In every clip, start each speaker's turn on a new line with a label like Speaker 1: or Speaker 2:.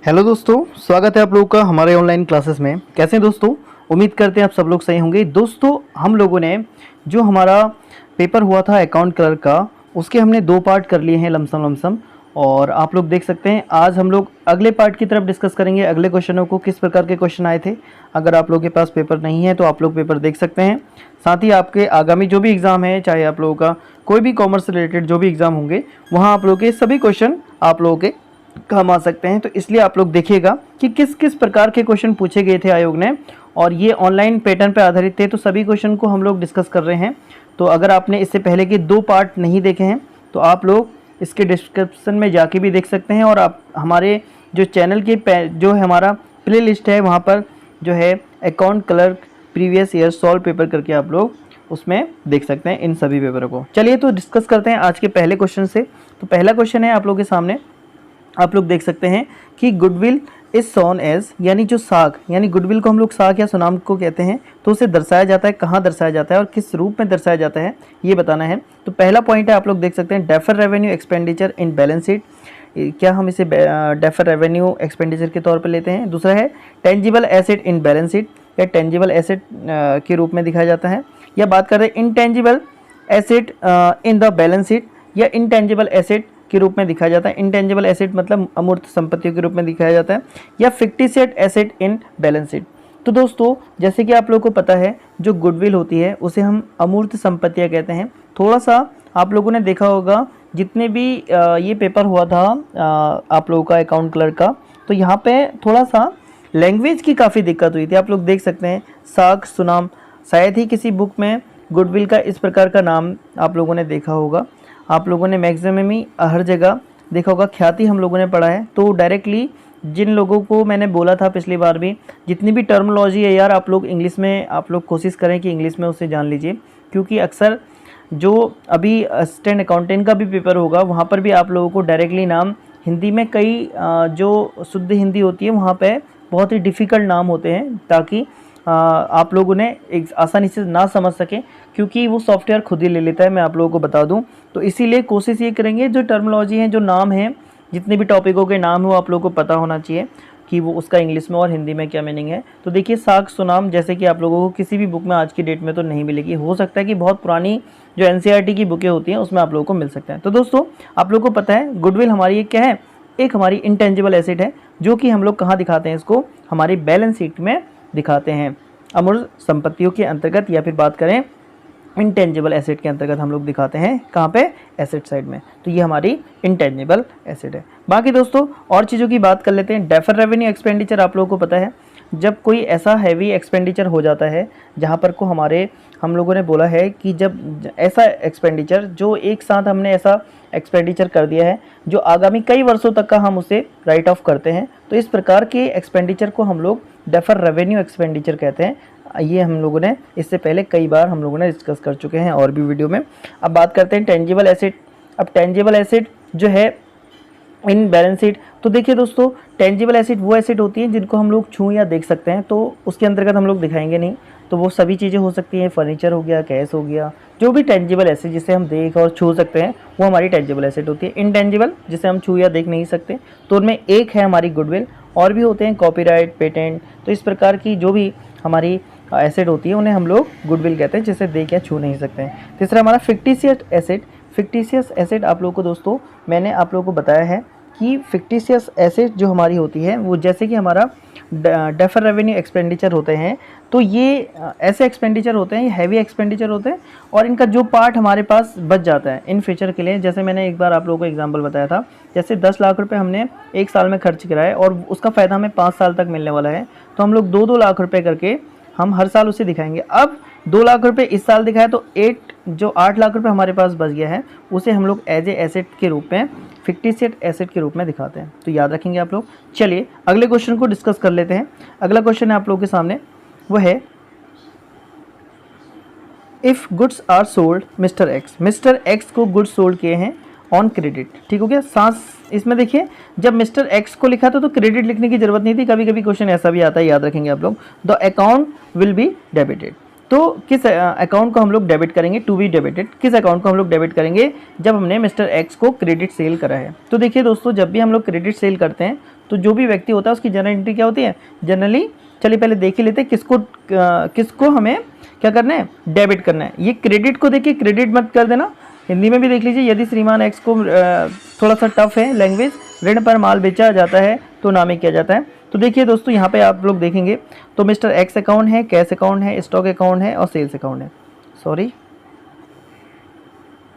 Speaker 1: Hello दोस्तों, स्वागत है आप लोगों का हमारे ऑनलाइन क्लासेस में। कैसे हैं दोस्तों? उम्मीद करते हैं आप सब लोग सही होंगे। दोस्तों, हम लोगों ने जो हमारा पेपर हुआ था अकाउंट क्लर्क का, उसके हमने 2 पार्ट कर लिए हैं लमसम। और आप लोग देख सकते हैं आज हम लोग अगले पार्ट की तरफ डिस्कस करेंगे। अगले क्वेश्चनों को किस प्रकार के क्वेश्चन आए थे। अगर आप लोगों के पास पेपर नहीं है तो आप लोग पेपर देख सकते हैं। साथ ही आपके आगामी जो भी एग्ज़ाम है, चाहे आप लोगों का कोई भी कॉमर्स से रिलेटेड जो भी एग्ज़ाम होंगे, वहाँ आप लोगों के सभी क्वेश्चन आप लोगों के काम आ सकते हैं। तो इसलिए आप लोग देखिएगा कि किस किस प्रकार के क्वेश्चन पूछे गए थे आयोग ने, और ये ऑनलाइन पैटर्न पर आधारित थे। तो सभी क्वेश्चन को हम लोग डिस्कस कर रहे हैं। तो अगर आपने इससे पहले के 2 पार्ट नहीं देखे हैं तो आप लोग इसके डिस्क्रिप्शन में जाके भी देख सकते हैं, और आप हमारे जो चैनल के जो हमारा प्ले लिस्ट है वहाँ पर जो है account clerk previous year solve paper करके आप लोग उसमें देख सकते हैं इन सभी पेपरों को। चलिए तो डिस्कस करते हैं आज के पहले क्वेश्चन से। तो पहला क्वेश्चन है आप लोगों के सामने, आप लोग देख सकते हैं कि गुडविल इज सोन एज, यानी जो साख, यानी गुडविल को हम लोग साख या सुनाम को कहते हैं, तो उसे दर्शाया जाता है, कहाँ दर्शाया जाता है और किस रूप में दर्शाया जाता है, ये बताना है। तो पहला पॉइंट है, आप लोग देख सकते हैं defer revenue expenditure in balance sheet. क्या हम इसे डेफर रेवेन्यू एक्सपेंडिचर के तौर पर लेते हैं। दूसरा है tangible asset in balance sheet, या टेंजिबल एसेट के रूप में दिखाया जाता है। या बात कर रहे हैं intangible asset in the balance sheet, या इनटेंजिबल एसेट के रूप में दिखाया जाता है। इनटेंजिबल एसेट मतलब अमूर्त संपत्तियों के रूप में दिखाया जाता है, या fictitious asset in balance sheet. तो दोस्तों, जैसे कि आप लोगों को पता है, जो गुडविल होती है उसे हम अमूर्त संपत्तियां कहते हैं। थोड़ा सा आप लोगों ने देखा होगा जितने भी ये पेपर हुआ था आप लोगों का अकाउंट क्लर्क का, तो यहाँ पे थोड़ा सा लैंग्वेज की काफ़ी दिक्कत हुई थी। आप लोग देख सकते हैं साख सुनाम, शायद ही किसी बुक में गुडविल का इस प्रकार का नाम आप लोगों ने देखा होगा। आप लोगों ने मैक्सिमम ही हर जगह देखा होगा, ख्याति हम लोगों ने पढ़ा है। तो डायरेक्टली जिन लोगों को मैंने बोला था पिछली बार भी, जितनी भी टर्मिनोलॉजी है यार, आप लोग इंग्लिश में आप लोग कोशिश करें कि इंग्लिश में उसे जान लीजिए, क्योंकि अक्सर जो अभी असिस्टेंट अकाउंटेंट का भी पेपर होगा वहाँ पर भी आप लोगों को डायरेक्टली नाम हिंदी में कई जो शुद्ध हिंदी होती है वहाँ पे बहुत ही डिफ़िकल्ट नाम होते हैं, ताकि आप लोग उन्हें एक आसानी से ना समझ सकें, क्योंकि वो सॉफ्टवेयर खुद ही ले लेता है, मैं आप लोगों को बता दूं। तो इसीलिए कोशिश ये करेंगे जो टर्मिनोलॉजी है, जो नाम है, जितने भी टॉपिकों के नाम हो आप लोगों को पता होना चाहिए कि वो उसका इंग्लिश में और हिंदी में क्या मीनिंग है। तो देखिए साख सुनाम जैसे कि आप लोगों को किसी भी बुक में आज की डेट में तो नहीं मिलेगी, हो सकता है कि बहुत पुरानी जो NCERT की बुकें होती हैं उसमें आप लोगों को मिल सकता है। तो दोस्तों, आप लोगों को पता है गुडविल हमारी एक क्या है, एक हमारी इंटेंजिबल एसेट है, जो कि हम लोग कहाँ दिखाते हैं, इसको हमारी बैलेंस शीट में दिखाते हैं, अमूर्त संपत्तियों के अंतर्गत, या फिर बात करें इंटेंजिबल एसेट के अंतर्गत हम लोग दिखाते हैं, कहाँ पे, एसेट साइड में। तो ये हमारी इंटेंजिबल एसेट है। बाकी दोस्तों और चीज़ों की बात कर लेते हैं। डेफर रेवेन्यू एक्सपेंडिचर आप लोगों को पता है, जब कोई ऐसा हैवी एक्सपेंडिचर हो जाता है जहाँ पर को हम लोगों ने बोला है कि जब ऐसा एक्सपेंडिचर जो एक साथ हमने ऐसा एक्सपेंडिचर कर दिया है जो आगामी कई वर्षों तक का हम उसे राइट ऑफ करते हैं, तो इस प्रकार के एक्सपेंडिचर को हम लोग डेफर रेवेन्यू एक्सपेंडिचर कहते हैं। ये हम लोगों ने इससे पहले कई बार हम लोगों ने डिस्कस कर चुके हैं और भी वीडियो में। अब बात करते हैं टेंजिबल एसेट। अब टेंजिबल एसेट जो है इन बैलेंस शीट, तो देखिए दोस्तों, टेंजिबल एसेट वो एसेट होती हैं जिनको हम लोग छू या देख सकते हैं, तो उसके अंतर्गत हम लोग दिखाएंगे नहीं। तो वो सभी चीज़ें हो सकती हैं, फर्नीचर हो गया, कैश हो गया, जो भी टेंजिबल एसेट जिसे हम देख और छू सकते हैं वो हमारी टेंजिबल एसेट होती है। इनटेंजिबल जिसे हम छू या देख नहीं सकते, तो उनमें एक है हमारी गुडविल, और भी होते हैं कॉपीराइट, पेटेंट। तो इस प्रकार की जो भी हमारी एसेट होती है उन्हें हम लोग गुडविल कहते हैं, जिसे देख या छू नहीं सकते हैं। तीसरा हमारा फिक्टिशियस एसेट। फिक्टिशियस एसेट आप लोगों को दोस्तों मैंने आप लोगों को बताया है कि फिक्टिशियस एसेट जो हमारी होती है वो जैसे कि हमारा डेफर रेवेन्यू एक्सपेंडिचर होते हैं, तो ये ऐसे एक्सपेंडिचर होते हैं, ये हैवी एक्सपेंडिचर होते हैं, और इनका जो पार्ट हमारे पास बच जाता है इन फ्यूचर के लिए। जैसे मैंने एक बार आप लोगों को एग्जांपल बताया था, जैसे 10 लाख रुपए हमने एक साल में खर्च कराए और उसका फ़ायदा हमें 5 साल तक मिलने वाला है, तो हम लोग 2-2 लाख रुपये करके हम हर साल उसे दिखाएंगे। अब 2 लाख रुपए इस साल दिखाए तो 8 लाख रुपए हमारे पास बच गया है, उसे हम लोग एज ए एसेट के रूप में, फिक्टिशियस एसेट के रूप में दिखाते हैं। तो याद रखेंगे आप लोग। चलिए अगले क्वेश्चन को डिस्कस कर लेते हैं। अगला क्वेश्चन है आप लोगों के सामने, वो है if goods are sold mister X को गुड्स सोल्ड किए हैं ऑन क्रेडिट। ठीक हो गया। सांस इसमें देखिए, जब मिस्टर एक्स को लिखा था तो क्रेडिट लिखने की जरूरत नहीं थी। कभी कभी क्वेश्चन ऐसा भी आता है, याद रखेंगे आप लोग। The account will be debited. तो किस अकाउंट को हम लोग डेबिट करेंगे, टू बी डेबिटेड, किस अकाउंट को हम लोग डेबिट करेंगे जब हमने मिस्टर एक्स को क्रेडिट सेल करा है। तो देखिए दोस्तों, जब भी हम लोग क्रेडिट सेल करते हैं तो जो भी व्यक्ति होता है उसकी जनरल एंट्री क्या होती है, जनरली चलिए पहले देख ही लेते हैं किसको हमें क्या करना है, डेबिट करना है। ये क्रेडिट को देखिए, क्रेडिट मत कर देना, हिंदी में भी देख लीजिए, यदि श्रीमान एक्स को थोड़ा सा टफ है लैंग्वेज, ऋण पर माल बेचा जाता है तो नामे किया जाता है। तो देखिए दोस्तों, यहाँ पे आप लोग देखेंगे तो मिस्टर एक्स अकाउंट है, कैश अकाउंट है, स्टॉक अकाउंट है और सेल्स अकाउंट है। सॉरी,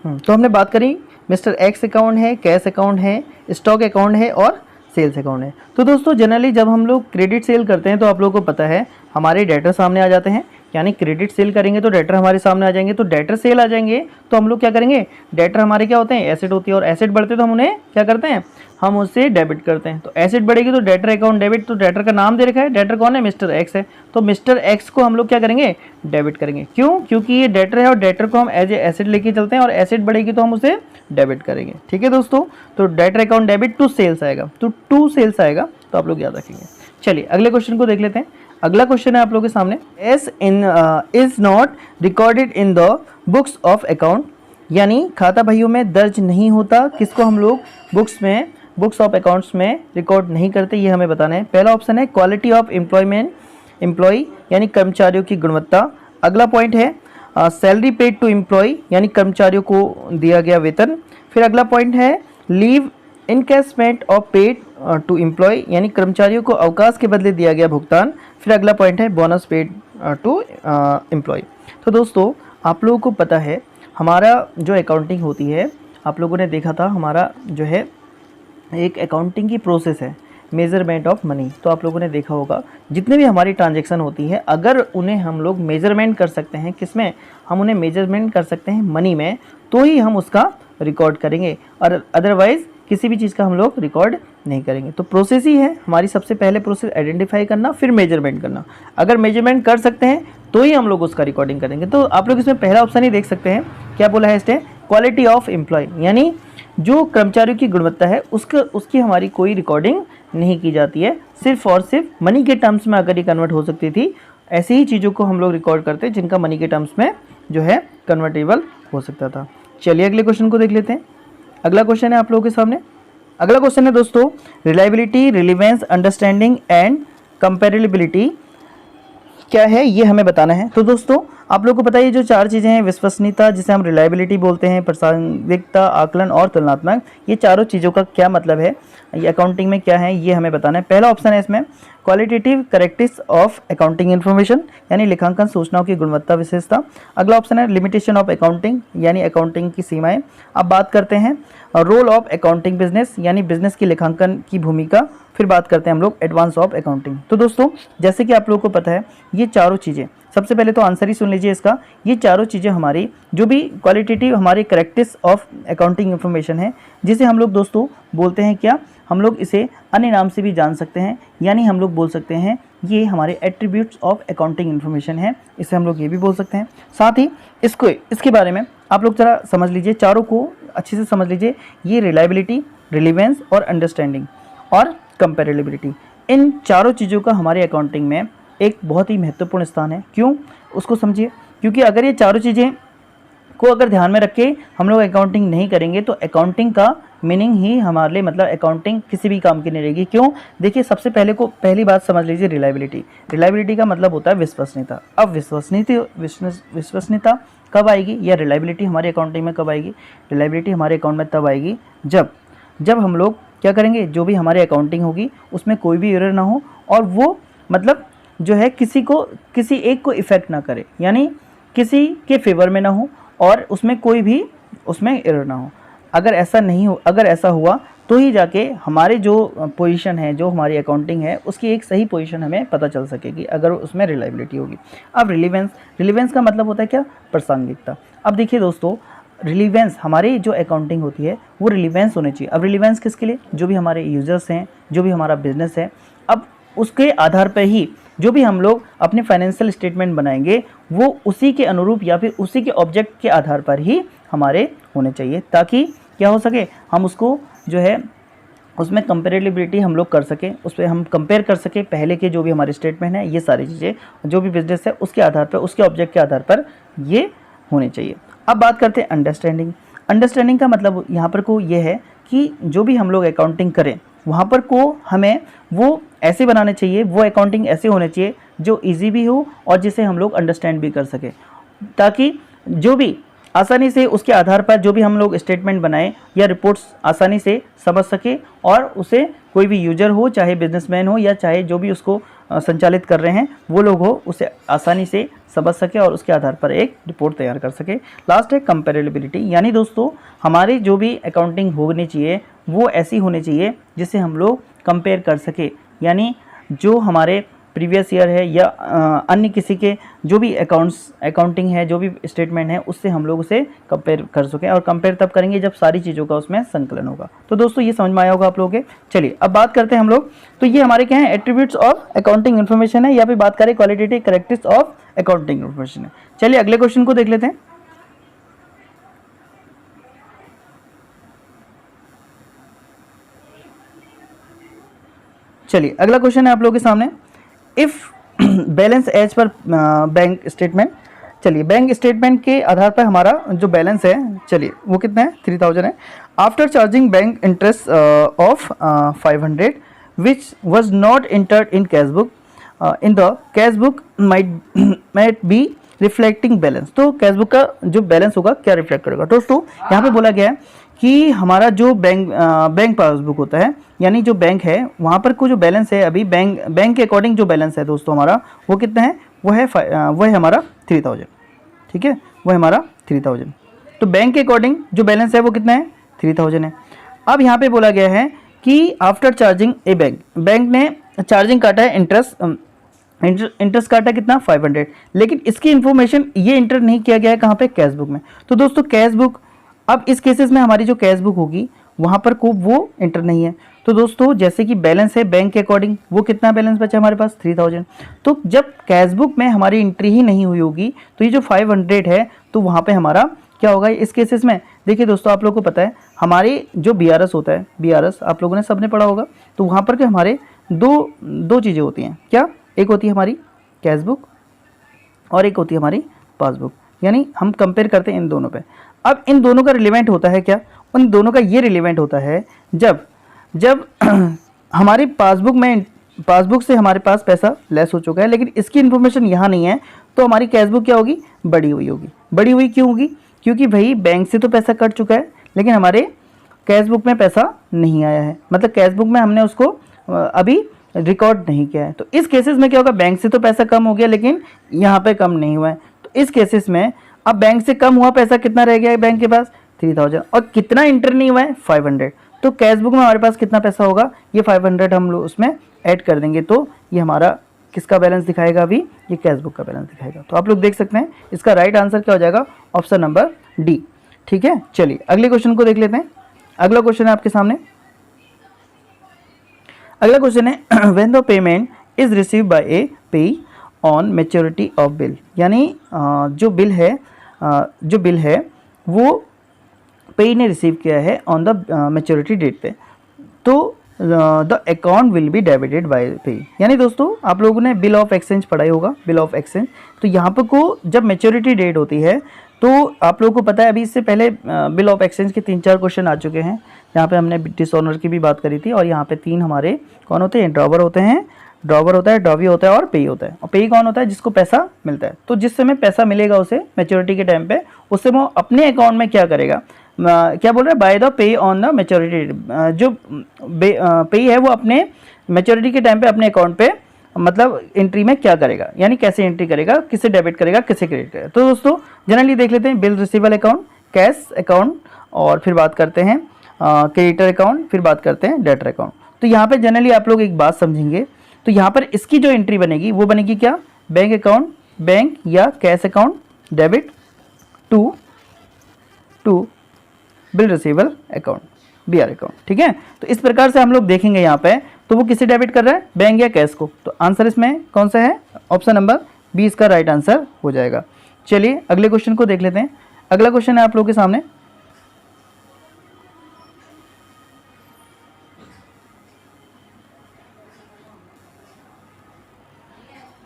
Speaker 1: तो हमने बात करी मिस्टर एक्स अकाउंट है, कैश अकाउंट है, स्टॉक अकाउंट है और सेल्स अकाउंट है। तो दोस्तों जनरली जब हम लोग क्रेडिट सेल करते हैं तो आप लोगों को पता है हमारे डेटर सामने आ जाते हैं, यानी क्रेडिट सेल करेंगे तो डेटर हमारे सामने आ जाएंगे। तो डेटर सेल आ जाएंगे तो हम लोग क्या करेंगे, डेटर हमारे क्या होते हैं, एसेट होती है, और एसेट बढ़ते तो हम उन्हें क्या करते हैं, हम उससे डेबिट करते हैं। तो एसेट बढ़ेगी तो डेटर अकाउंट डेबिट, तो डेटर का नाम दे रखा है, डेटर कौन है, मिस्टर एक्स है, तो मिस्टर एक्स को हम लोग क्या करेंगे, डेबिट करेंगे। क्यों, क्योंकि ये डेटर है और डेटर को हम एज ए एसेट लेके चलते हैं और एसेट बढ़ेगी तो हम उसे डेबिट करेंगे। ठीक है दोस्तों, तो debtor account debit to sales आएगा, तो टू सेल्स आएगा, तो आप लोग याद रखेंगे। चलिए अगले क्वेश्चन को देख लेते हैं। अगला क्वेश्चन है आप लोगों के सामने, S in is not recorded in the books of account, यानी खाता बहियों में दर्ज नहीं होता, किसको हम लोग बुक्स ऑफ अकाउंट्स में रिकॉर्ड नहीं करते, ये हमें बताना है। पहला ऑप्शन है क्वालिटी ऑफ एम्प्लॉय, यानी कर्मचारियों की गुणवत्ता। अगला पॉइंट है सैलरी पेड टू एम्प्लॉय, यानी कर्मचारियों को दिया गया वेतन। फिर अगला पॉइंट है leave encashment of paid to employ, यानी कर्मचारियों को अवकाश के बदले दिया गया भुगतान। फिर अगला पॉइंट है बोनस पेड टू एम्प्लॉय। तो दोस्तों आप लोगों को पता है हमारा जो अकाउंटिंग होती है, आप लोगों ने देखा था हमारा जो है एक अकाउंटिंग की प्रोसेस है मेजरमेंट ऑफ मनी। तो आप लोगों ने देखा होगा जितने भी हमारी ट्रांजैक्शन होती है, अगर उन्हें हम लोग मेजरमेंट कर सकते हैं, किसमें, हम उन्हें मेजरमेंट कर सकते हैं मनी में, तो ही हम उसका रिकॉर्ड करेंगे, और अदरवाइज किसी भी चीज़ का हम लोग रिकॉर्ड नहीं करेंगे। तो प्रोसेस ही है हमारी, सबसे पहले प्रोसेस आइडेंटिफाई करना, फिर मेजरमेंट करना। अगर मेजरमेंट कर सकते हैं तो ही हम लोग उसका रिकॉर्डिंग करेंगे। तो आप लोग इसमें पहला ऑप्शन ही देख सकते हैं, क्या बोला है इसने, क्वालिटी ऑफ एम्प्लॉय, यानी जो कर्मचारियों की गुणवत्ता है उसकी हमारी कोई रिकॉर्डिंग नहीं की जाती है, सिर्फ और सिर्फ मनी के टर्म्स में अगर ये कन्वर्ट हो सकती थी, ऐसी ही चीज़ों को हम लोग रिकॉर्ड करते हैं जिनका मनी के टर्म्स में जो है कन्वर्टेबल हो सकता था। चलिए अगले क्वेश्चन को देख लेते हैं। अगला क्वेश्चन है आप लोगों के सामने, अगला क्वेश्चन है दोस्तों reliability, relevance, understanding and comparability क्या है, ये हमें बताना है। तो दोस्तों आप लोगों को पता है ये जो चार चीज़ें हैं, विश्वसनीयता जिसे हम रिलायबिलिटी बोलते हैं, प्रासंगिकता, आकलन और तुलनात्मक, ये चारों चीज़ों का क्या मतलब है, ये अकाउंटिंग में क्या है, ये हमें बताना है। पहला ऑप्शन है इसमें qualitative characteristics of accounting information, यानी लेखांकन सूचनाओं की गुणवत्ता विशेषता। अगला ऑप्शन है लिमिटेशन ऑफ अकाउंटिंग, यानी अकाउंटिंग की सीमाएं। अब बात करते हैं रोल ऑफ अकाउंटिंग बिजनेस, यानी बिजनेस की लेखांकन की भूमिका। फिर बात करते हैं हम लोग एडवांस ऑफ अकाउंटिंग। तो दोस्तों जैसे कि आप लोगों को पता है ये चारों चीज़ें, सबसे पहले तो आंसर ही सुन लीजिए इसका, ये चारों चीज़ें हमारी जो भी क्वालिटेटिव हमारी करेक्टरिस्टिक्स ऑफ अकाउंटिंग इन्फॉर्मेशन है, जिसे हम लोग दोस्तों बोलते हैं क्या, हम लोग इसे अन्य नाम से भी जान सकते हैं, यानी हम लोग बोल सकते हैं ये हमारे एट्रीब्यूट्स ऑफ अकाउंटिंग इन्फॉर्मेशन है, इसे हम लोग ये भी बोल सकते हैं। साथ ही इसके बारे में आप लोग ज़रा समझ लीजिए, चारों को अच्छे से समझ लीजिए, ये रिलायबिलिटी, रिलीवेंस और अंडरस्टैंडिंग और कंपेरेबिलिटी, इन चारों चीज़ों का हमारे अकाउंटिंग में एक बहुत ही महत्वपूर्ण स्थान है। क्यों, उसको समझिए, क्योंकि अगर ये चारों चीज़ें को अगर ध्यान में रख के हम लोग अकाउंटिंग नहीं करेंगे तो अकाउंटिंग का मीनिंग ही हमारे लिए, मतलब अकाउंटिंग किसी भी काम की नहीं रहेगी। क्यों, देखिए सबसे पहली बात समझ लीजिए, रिलायबिलिटी का मतलब होता है विश्वसनीयता। अब विश्वसनीयता कब आएगी, या रिलायबिलिटी हमारी अकाउंटिंग में कब आएगी, रिलायबिलिटी हमारे अकाउंट में तब आएगी जब हम लोग क्या करेंगे, जो भी हमारी अकाउंटिंग होगी उसमें कोई भी एरर ना हो, और वो मतलब जो है किसी एक को इफेक्ट ना करे, यानी किसी के फेवर में ना हो और उसमें कोई भी उसमें एरर ना हो। अगर ऐसा हुआ तो ही जाके हमारे जो पोजीशन है, जो हमारी अकाउंटिंग है, उसकी एक सही पोजीशन हमें पता चल सकेगी अगर उसमें रिलायबिलिटी होगी। अब रिलीवेंस का मतलब होता है क्या, प्रासंगिकता। अब देखिए दोस्तों, रिलीवेंस हमारी जो अकाउंटिंग होती है वो रिलीवेंस होनी चाहिए। अब रिलीवेंस किसके लिए, जो भी हमारे यूजर्स हैं, जो भी हमारा बिजनेस है, अब उसके आधार पर ही जो भी हम लोग अपने फाइनेंशियल स्टेटमेंट बनाएंगे वो उसी के अनुरूप या फिर उसी के ऑब्जेक्ट के आधार पर ही हमारे होने चाहिए, ताकि क्या हो सके, हम उसको जो है उसमें कंपेरेबिलिटी हम लोग कर सकें, उस पर हम कंपेयर कर सकें पहले के जो भी हमारे स्टेटमेंट है, ये सारी चीज़ें जो भी बिजनेस है उसके आधार पर, उसके ऑब्जेक्ट के आधार पर ये होने चाहिए। अब बात करते हैं अंडरस्टैंडिंग। अंडरस्टैंडिंग का मतलब यहाँ पर को ये है कि जो भी हम लोग अकाउंटिंग करें वहाँ पर को हमें वो ऐसे बनाने चाहिए, वो अकाउंटिंग ऐसे होने चाहिए जो इजी भी हो और जिसे हम लोग अंडरस्टैंड भी कर सकें, ताकि जो भी आसानी से उसके आधार पर जो भी हम लोग स्टेटमेंट बनाएं या रिपोर्ट्स आसानी से समझ सके और उसे कोई भी यूजर हो, चाहे बिजनेसमैन हो या चाहे जो भी उसको संचालित कर रहे हैं वो लोग हो, उसे आसानी से समझ सके और उसके आधार पर एक रिपोर्ट तैयार कर सके। लास्ट है कंपेरेबिलिटी, यानी दोस्तों हमारी जो भी अकाउंटिंग होनी चाहिए वो ऐसी होनी चाहिए जिससे हम लोग कंपेयर कर सके, यानी जो हमारे प्रीवियस ईयर है या अन्य किसी के जो भी अकाउंटिंग है, जो भी स्टेटमेंट है, उससे हम लोग उसे कंपेयर कर सकें। और कंपेयर तब करेंगे जब सारी चीज़ों का उसमें संकलन होगा। तो दोस्तों ये समझ में आया होगा आप लोगों के। चलिए अब बात करते हैं हम लोग, तो ये हमारे क्या है, एट्रीब्यूट्स ऑफ अकाउंटिंग इन्फॉर्मेशन है, या फिर बात करें qualitative characteristics of accounting information है। चलिए अगले क्वेश्चन को देख लेते हैं। चलिए अगला क्वेश्चन है आप लोगों के सामने, if balance as per bank statement. चलिए बैंक स्टेटमेंट के आधार पर हमारा जो बैलेंस है, चलिए वो कितना है, 3000 है। After charging bank interest of 500 which was not entered in cash book, in the cash book might be reflecting balance. तो कैश बुक का जो बैलेंस होगा क्या रिफ्लेक्ट करेगा। दोस्तों यहाँ पे बोला गया है कि हमारा जो बैंक पासबुक होता है, यानी जो बैंक है वहाँ पर को जो बैलेंस है अभी बैंक के अकॉर्डिंग जो बैलेंस है दोस्तों हमारा वो कितना है, वो है हमारा 3000। ठीक है, वो है हमारा 3000। तो बैंक के अकॉर्डिंग जो बैलेंस है वो कितना है, 3000 है। अब यहाँ पे बोला गया है कि आफ्टर चार्जिंग ए बैंक ने चार्जिंग काटा है, इंटरेस्ट काटा कितना, 500, लेकिन इसकी इन्फॉर्मेशन ये इंटर नहीं किया गया है कहाँ पे, कैश बुक में। तो दोस्तों कैश बुक, अब इस केसेस में हमारी जो कैश बुक होगी वहाँ पर को वो इंटर नहीं है। तो दोस्तों जैसे कि बैलेंस है बैंक के अकॉर्डिंग, वो कितना बैलेंस बचा हमारे पास, 3000। तो जब कैश बुक में हमारी एंट्री ही नहीं हुई होगी तो ये जो 500 है तो वहाँ पे हमारा क्या होगा इस केसेस में। देखिए दोस्तों आप लोगों को पता है हमारे जो BRS होता है, BRS आप लोगों ने सबने पढ़ा होगा, तो वहाँ पर के हमारे दो चीज़ें होती हैं, क्या, एक होती है हमारी कैश बुक और एक होती है हमारी पासबुक, यानी हम कंपेयर करते हैं इन दोनों पे। अब इन दोनों का रिलेवेंट होता है क्या, उन दोनों का ये रिलेवेंट होता है जब हमारी पासबुक से हमारे पास पैसा लेस हो चुका है, लेकिन इसकी इन्फॉर्मेशन यहाँ नहीं है, तो हमारी कैश बुक क्या होगी, बड़ी हुई होगी। बड़ी हुई क्यों होगी, क्योंकि भाई बैंक से तो पैसा कट चुका है लेकिन हमारे कैश बुक में पैसा नहीं आया है, मतलब कैश बुक में हमने उसको अभी रिकॉर्ड नहीं किया है। तो इस केसेस में क्या होगा, बैंक से तो पैसा कम हो गया लेकिन यहाँ पे कम नहीं हुआ है। तो इस केसेस में अब बैंक से कम हुआ पैसा कितना रह गया है बैंक के पास, 3000, और कितना इंटर नहीं हुआ है, 500। तो कैश बुक में हमारे पास कितना पैसा होगा, ये 500 हम लोग उसमें ऐड कर देंगे, तो ये हमारा किसका बैलेंस दिखाएगा, अभी ये कैश बुक का बैलेंस दिखाएगा। तो आप लोग देख सकते हैं इसका राइट आंसर क्या हो जाएगा, ऑप्शन नंबर डी। ठीक है, चलिए अगले क्वेश्चन को देख लेते हैं। अगला क्वेश्चन है आपके सामने, अगला क्वेश्चन है when the payment is receive by a pay on maturity of bill, यानी जो बिल है वो पे ने रिसीव किया है ऑन द मैच्योरिटी डेट पे, तो the account will be debited bye पे। यानी दोस्तों आप लोगों ने बिल ऑफ एक्सचेंज पढ़ा ही होगा, बिल ऑफ एक्सचेंज। तो यहाँ पर को जब मैच्योरिटी डेट होती है तो आप लोगों को पता है अभी इससे पहले बिल ऑफ एक्सचेंज के 3-4 क्वेश्चन आ चुके हैं, यहाँ पे हमने डिसऑनर की भी बात करी थी, और यहाँ पे 3 हमारे कौन होते हैं, ड्रॉवर होते हैं, ड्रॉवर होता है, ड्रॉवी होता है और पेई होता है। और पेई कौन होता है, जिसको पैसा मिलता है। तो जिस समय पैसा मिलेगा उसे मैच्योरिटी के टाइम पे, उस समय वो अपने अकाउंट में क्या करेगा, क्या बोल रहा है, by the pay on the maturity, जो पेई है वो अपने मैच्योरिटी के टाइम पे अपने अकाउंट पे मतलब एंट्री में क्या करेगा, यानी कैसे एंट्री करेगा, किसे डेबिट करेगा, किसे क्रेडिट करेगा। तो दोस्तों जनरली देख लेते हैं bill receivable account, cash account, और फिर बात करते हैं क्रेडिटर अकाउंट, फिर बात करते हैं डेटर अकाउंट। तो यहाँ पे जनरली आप लोग एक बात समझेंगे, तो यहाँ पर इसकी जो एंट्री बनेगी वो बनेगी क्या, बैंक अकाउंट, बैंक या cash account debit to bill receivable account, BR account. ठीक है, तो इस प्रकार से हम लोग देखेंगे यहाँ पे, तो वो किसे डेबिट कर रहा है, बैंक या कैश को। तो आंसर इसमें कौन सा है, ऑप्शन नंबर बी इसका राइट आंसर हो जाएगा। चलिए अगले क्वेश्चन को देख लेते हैं। अगला क्वेश्चन है आप लोगों के सामने,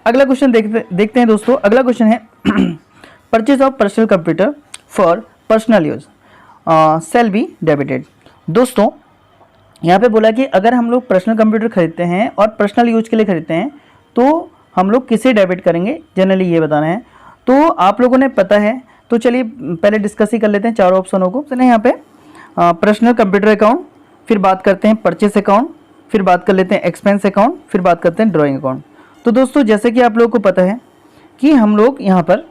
Speaker 1: अगला क्वेश्चन देखते हैं दोस्तों। अगला क्वेश्चन है purchase of personal computer for personal use sell be debited. दोस्तों यहाँ पे बोला कि अगर हम लोग पर्सनल कंप्यूटर खरीदते हैं और पर्सनल यूज के लिए खरीदते हैं तो हम लोग किसे डेबिट करेंगे, जनरली ये बताना है। तो आप लोगों ने पता है, तो चलिए पहले डिस्कस ही कर लेते हैं चारों ऑप्शनों को। चलिए यहाँ पे पर्सनल कंप्यूटर अकाउंट, फिर बात करते हैं परचेस अकाउंट, फिर बात कर लेते हैं एक्सपेंस अकाउंट, फिर बात करते हैं ड्राइंग अकाउंट। तो दोस्तों जैसे कि आप लोगों को पता है कि हम लोग यहाँ पर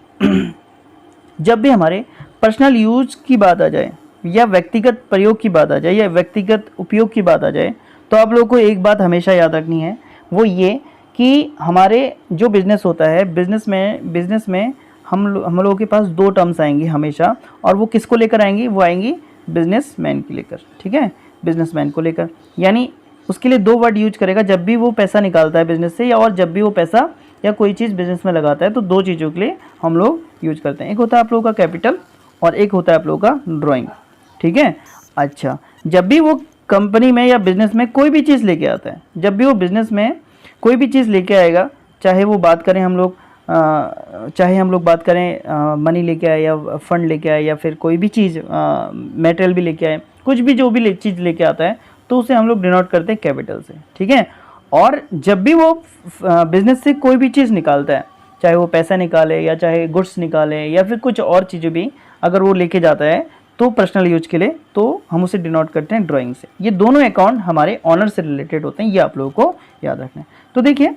Speaker 1: जब भी हमारे पर्सनल यूज की बात आ जाए या व्यक्तिगत प्रयोग की बात आ जाए या व्यक्तिगत उपयोग की बात आ जाए, तो आप लोगों को एक बात हमेशा याद रखनी है, वो ये कि हमारे जो बिज़नेस होता है, बिज़नेस में हम लोगों के पास दो टर्म्स आएंगी हमेशा, और वो किसको लेकर आएंगी, वो आएंगी बिजनेसमैन को लेकर। ठीक है, बिजनेसमैन को लेकर, यानी उसके लिए दो वर्ड यूज करेगा जब भी वो पैसा निकालता है बिजनेस से, या और जब भी वो पैसा या कोई चीज़ बिजनेस में लगाता है, तो दो चीज़ों के लिए हम लोग यूज करते हैं। एक होता है आप लोगों का कैपिटल और एक होता है आप लोगों का ड्राइंग। ठीक है, अच्छा, जब भी वो कंपनी में या बिजनेस में कोई भी चीज़ लेके आता है, जब भी वो बिजनेस में कोई भी चीज़ लेके आएगा, चाहे वो बात करें हम लोग बात करें मनी लेके आए या फंड लेके आए या फिर कोई भी चीज़ मटेरियल भी लेके आए, कुछ भी जो भी चीज़ लेके आता है, तो उसे हम लोग डिनोट करते हैं कैपिटल से। ठीक है, और जब भी वो बिजनेस से कोई भी चीज़ निकालता है, चाहे वो पैसा निकाले या चाहे गुड्स निकाले या फिर कुछ और चीज़ें भी अगर वो लेके जाता है तो पर्सनल यूज के लिए, तो हम उसे डिनोट करते हैं ड्राइंग से। ये दोनों अकाउंट हमारे ऑनर से रिलेटेड होते हैं, ये आप लोगों को याद रखना है। तो देखिए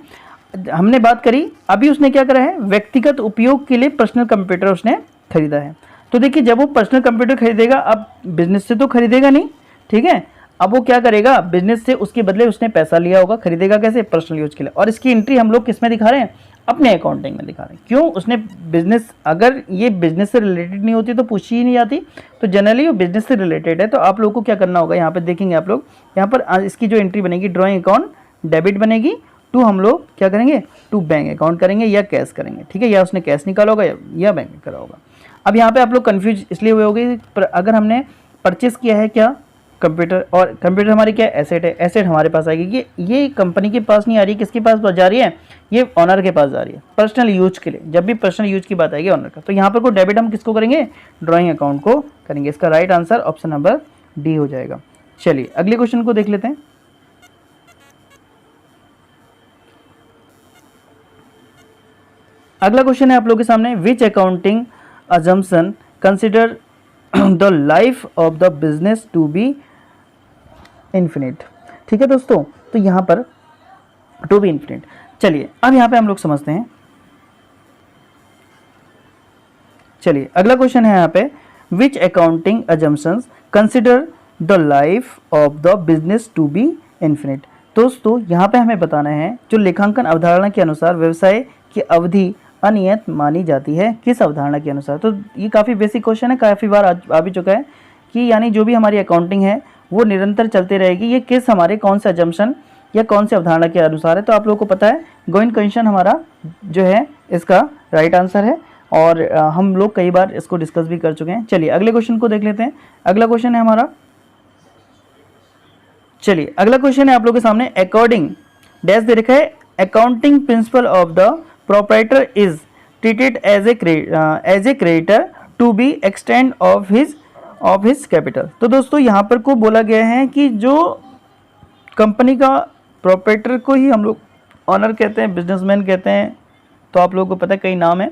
Speaker 1: हमने बात करी, अभी उसने क्या करा है, व्यक्तिगत उपयोग के लिए पर्सनल कंप्यूटर उसने खरीदा है। तो देखिए जब वो पर्सनल कंप्यूटर खरीदेगा, अब बिजनेस से तो खरीदेगा नहीं, ठीक है, अब वो क्या करेगा, बिजनेस से उसके बदले उसने पैसा लिया होगा, खरीदेगा कैसे, पर्सनल यूज के लिए। और इसकी एंट्री हम लोग किस में दिखा रहे हैं, अपने अकाउंटिंग में दिखा रहे हैं। क्यों, उसने बिजनेस, अगर ये बिजनेस से रिलेटेड नहीं होती तो पूछी ही नहीं जाती, तो जनरली वो बिजनेस से रिलेटेड है। तो आप लोगों को क्या करना होगा, यहाँ पे देखेंगे आप लोग, यहाँ पर इसकी जो एंट्री बनेगी, ड्राइंग अकाउंट डेबिट बनेगी, टू हम लोग क्या करेंगे, टू बैंक अकाउंट करेंगे या कैश करेंगे। ठीक है, या उसने कैश निकाला होगा या बैंक में करा होगा। अब यहाँ पे आप लोग कंफ्यूज इसलिए हुए होंगे, अगर हमने परचेस किया है क्या कंप्यूटर, और कंप्यूटर हमारी क्या एसेट है, एसेट हमारे पास आएगी, ये कंपनी के पास नहीं आ रही, किसके पास जा रही है, ये ऑनर के पास जा रही है पर्सनल यूज के लिए। जब भी पर्सनल यूज की बात आएगी ऑनर का, तो यहाँ पर को डेबिट हम किसको करेंगे, ड्राइंग अकाउंट को करेंगे। इसका right answer option number D हो जाएगा। चलिए अगले क्वेश्चन को देख लेते हैं। अगला क्वेश्चन है आप लोगों के सामने, which accounting assumption consider the life of the business to be infinite. ठीक है दोस्तों, तो यहाँ पर टू बी इन्फिनिट। चलिए अब यहाँ पे हम लोग समझते हैं। चलिए अगला क्वेश्चन है यहाँ पे, which accounting assumptions consider the life of the business to be infinite. दोस्तों यहाँ पे हमें बताना है, जो लेखांकन अवधारणा के अनुसार व्यवसाय की अवधि अनियत मानी जाती है, किस अवधारणा के अनुसार। तो ये काफ़ी बेसिक क्वेश्चन है, काफ़ी बार आ भी चुका है कि यानी जो भी हमारी अकाउंटिंग है वो निरंतर चलती रहेगी, ये किस हमारे कौन से अजम्पशन या कौन से अवधारणा के अनुसार है। तो आप लोगों को पता है गोइंग कंक्लूजन हमारा जो है इसका राइट आंसर है, और हम लोग कई बार इसको डिस्कस भी कर चुके हैं। चलिए अगले क्वेश्चन को देख लेते हैं। अगला क्वेश्चन है हमारा, चलिए अगला क्वेश्चन है आप लोगों के सामने, अकॉर्डिंग डैश दे रखा है, accounting principle of the proprietor is treated as a creditor to be extend of his capital. तो दोस्तों यहाँ पर को बोला गया है कि जो कंपनी का प्रोप्राइटर को ही हम लोग ऑनर कहते हैं, बिजनेसमैन कहते हैं, तो आप लोगों को पता है कई नाम है।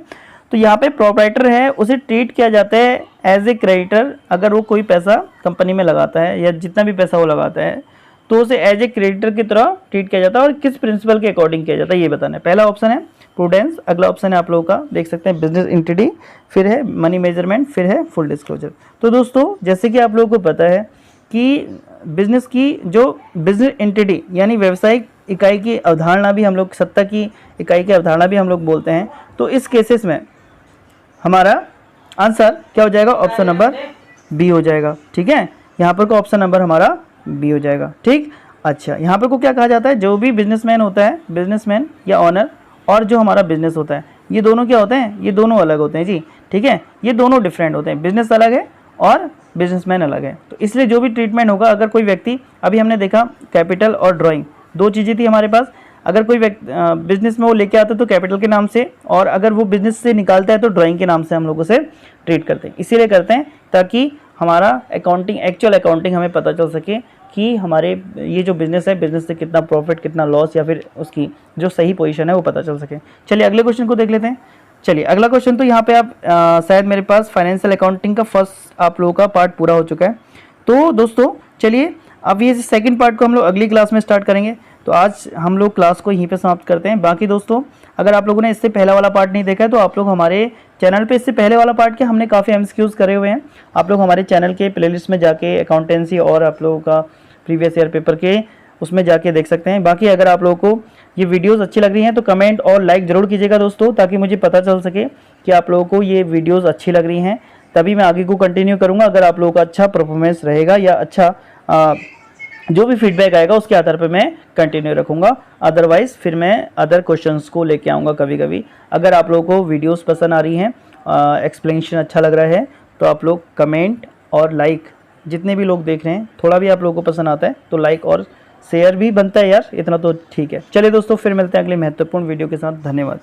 Speaker 1: तो यहाँ पे प्रोप्राइटर है, उसे ट्रीट किया जाता है एज ए क्रेडिटर, अगर वो कोई पैसा कंपनी में लगाता है या जितना भी पैसा वो लगाता है तो उसे एज ए क्रेडिटर की तरह ट्रीट किया जाता है। और किस प्रिंसिपल के अकॉर्डिंग किया जाता है ये बताना है। पहला ऑप्शन है प्रूडेंस, अगला ऑप्शन है आप लोगों का देख सकते हैं बिजनेस एंटिटी, फिर है मनी मेजरमेंट, फिर है फुल डिस्क्लोजर। तो दोस्तों जैसे कि आप लोगों को पता है कि बिजनेस की जो बिजनेस एंटिटी यानी व्यवसायिक इकाई की अवधारणा भी हम लोग, सत्ता की इकाई की अवधारणा भी हम लोग बोलते हैं। तो इस केसेस में हमारा आंसर क्या हो जाएगा, ऑप्शन नंबर बी हो जाएगा। ठीक है, यहाँ पर को ऑप्शन नंबर हमारा बी हो जाएगा। ठीक, अच्छा यहाँ पर को क्या कहा जाता है, जो भी बिजनेसमैन होता है, बिजनेसमैन या ऑनर, और जो हमारा बिजनेस होता है, ये दोनों क्या होते हैं, ये दोनों अलग होते हैं जी। ठीक है, ये दोनों डिफरेंट होते हैं, बिजनेस अलग है और बिजनेसमैन अलग है। तो इसलिए जो भी ट्रीटमेंट होगा, अगर कोई व्यक्ति, अभी हमने देखा कैपिटल और ड्राइंग दो चीज़ें थी हमारे पास, अगर कोई बिजनेस में वो लेके आता है तो कैपिटल के नाम से, और अगर वो बिजनेस से निकालता है तो ड्राइंग के नाम से हम लोग उसे ट्रीट करते हैं। इसीलिए करते हैं ताकि हमारा अकाउंटिंग, एक्चुअल अकाउंटिंग हमें पता चल सके कि हमारे ये जो बिजनेस है, बिजनेस से कितना प्रॉफिट, कितना लॉस, या फिर उसकी जो सही पोजीशन है वो पता चल सके। चलिए अगले क्वेश्चन को देख लेते हैं। चलिए अगला क्वेश्चन, तो यहाँ पे आप शायद मेरे पास फाइनेंशियल अकाउंटिंग का फर्स्ट आप लोगों का पार्ट पूरा हो चुका है। तो दोस्तों चलिए अब ये सेकंड पार्ट को हम लोग अगली क्लास में स्टार्ट करेंगे। तो आज हम लोग क्लास को यहीं पे समाप्त करते हैं। बाकी दोस्तों अगर आप लोगों ने इससे पहला वाला पार्ट नहीं देखा है तो आप लोग हमारे चैनल पे इससे पहले वाला पार्ट के हमने काफ़ी एमसीक्यूज करे हुए हैं। आप लोग हमारे चैनल के प्लेलिस्ट में जाके अकाउंटेंसी और आप लोगों का प्रीवियस ईयर पेपर के उसमें जाके देख सकते हैं। बाकी अगर आप लोगों को ये वीडियोस अच्छी लग रही हैं तो कमेंट और लाइक ज़रूर कीजिएगा दोस्तों, ताकि मुझे पता चल सके कि आप लोगों को ये वीडियोस अच्छी लग रही हैं, तभी मैं आगे को कंटिन्यू करूँगा। अगर आप लोगों का अच्छा परफॉर्मेंस रहेगा या अच्छा जो भी फीडबैक आएगा उसके आधार पर मैं कंटिन्यू रखूँगा, अदरवाइज़ फिर मैं अदर क्वेश्चंस को लेके आऊँगा कभी कभी। अगर आप लोगों को वीडियोस पसंद आ रही हैं, एक्सप्लेनेशन अच्छा लग रहा है, तो आप लोग कमेंट और लाइक, जितने भी लोग देख रहे हैं, थोड़ा भी आप लोगों को पसंद आता है तो लाइक और शेयर भी बनता है यार, इतना तो ठीक है। चलिए दोस्तों फिर मिलते हैं अगले महत्वपूर्ण वीडियो के साथ। धन्यवाद।